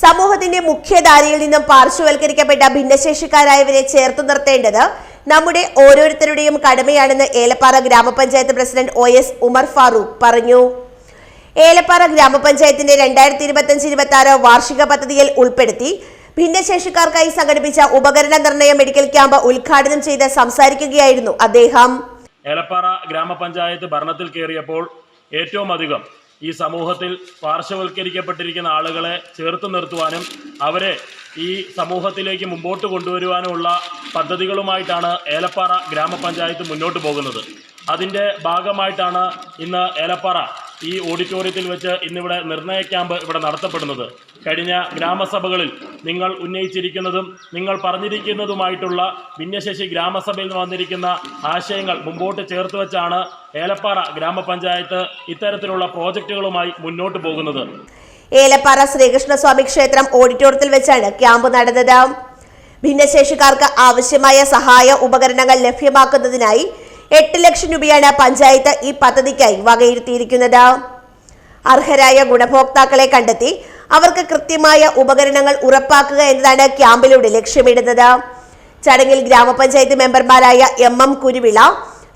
സമൂഹത്തിന്റെ മുഖ്യധാരയിൽ നിന്നും പാർശ്വവൽക്കരിക്കപ്പെട്ട ഭിന്നശേഷിക്കാരായവരെ ചേർത്തു നിർത്തേണ്ടത് നമ്മുടെ ഓരോരുത്തരുടെയും കടമയാണെന്ന് ഏലപ്പാറ ഗ്രാമപഞ്ചായത്ത് പ്രസിഡന്റ് OS ഉമർ ഫാറൂഖ് പറഞ്ഞു. ഏലപ്പാറ ഗ്രാമപഞ്ചായത്തിന്റെ 2025-26 വാർഷിക പദ്ധതിയിൽ ഉൾപ്പെടുത്തി ഭിന്നശേഷിക്കാർക്കായി സംഘടിപ്പിച്ച ഉപകരണ നിർണയ മെഡിക്കൽ ക്യാമ്പ് ഉദ്ഘാടനം ചെയ്ത് സംസാരിക്കുകയായിരുന്നു അദ്ദേഹം. ഏലപ്പാറ ഗ്രാമപഞ്ചായത്ത് ഭരണത്തിൽ കയറിയപ്പോൾ ഏറ്റവും അധികം ഈ സമൂഹത്തിൽ പാർശ്വവൽക്കരിക്കപ്പെട്ടിരിക്കുന്ന ആളുകളെ ചേർത്ത് നിർത്തുവാനും അവരെ ഈ സമൂഹത്തിലേക്ക് മുമ്പോട്ട് കൊണ്ടുവരുവാനുമുള്ള പദ്ധതികളുമായിട്ടാണ് ഏലപ്പാറ ഗ്രാമപഞ്ചായത്ത് മുന്നോട്ട് പോകുന്നത്. അതിൻ്റെ ഭാഗമായിട്ടാണ് ഇന്ന് ഏലപ്പാറ ഈ ഓഡിറ്റോറിയത്തിൽ വെച്ച് ഇന്നിവിടെ നിർണയ ക്യാമ്പ് ഇവിടെ നടത്തപ്പെടുന്നത്. കഴിഞ്ഞ ഗ്രാമസഭകളിൽ നിങ്ങൾ ഉന്നയിച്ചിരിക്കുന്നതും നിങ്ങൾ പറഞ്ഞിരിക്കുന്നതുമായിട്ടുള്ള ഭിന്നശേഷി ഗ്രാമസഭയിൽ നിന്ന് വന്നിരിക്കുന്ന ആശയങ്ങൾ മുമ്പോട്ട് ചേർത്ത് വെച്ചാണ് ഏലപ്പാറ ഗ്രാമപഞ്ചായത്ത് ഇത്തരത്തിലുള്ള പ്രോജക്റ്റുകളുമായി മുന്നോട്ട് പോകുന്നത്. ഏലപ്പാറ ശ്രീകൃഷ്ണസ്വാമി ക്ഷേത്രം ഓഡിറ്റോറിയത്തിൽ വെച്ചാണ് ക്യാമ്പ് നടന്നത്. ഭിന്നശേഷിക്കാർക്ക് ആവശ്യമായ സഹായ ഉപകരണങ്ങൾ ലഭ്യമാക്കുന്നതിനായി 8 ലക്ഷം രൂപയാണ് പഞ്ചായത്ത് ഈ പദ്ധതിക്കായി വകയിരുത്തിയിരിക്കുന്നത്. അർഹരായ ഗുണഭോക്താക്കളെ കണ്ടെത്തി അവർക്ക് കൃത്യമായ ഉപകരണങ്ങൾ ഉറപ്പാക്കുക എന്നതാണ് ക്യാമ്പിലൂടെ ലക്ഷ്യമിടുന്നത്. ചടങ്ങിൽ ഗ്രാമപഞ്ചായത്ത് മെമ്പർമാരായ MM കുരുവിള,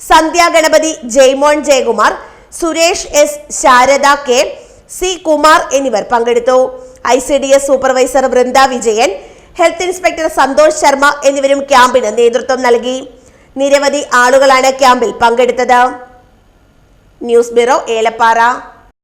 സന്ധ്യ Ganapathi, Jaimon Jayakumar, Suresh S, Sharada K, C Kumar എന്നിവർ പങ്കെടുത്തു. ICDS supervisor Vrinda Vijayan, health inspector Santhosh Sharma എന്നിവരും ക്യാമ്പിന് നേതൃത്വം നൽകി. നിരവധി ആളുകളാണ് ക്യാമ്പിൽ പങ്കെടുത്തത്. News bureau, Elappara.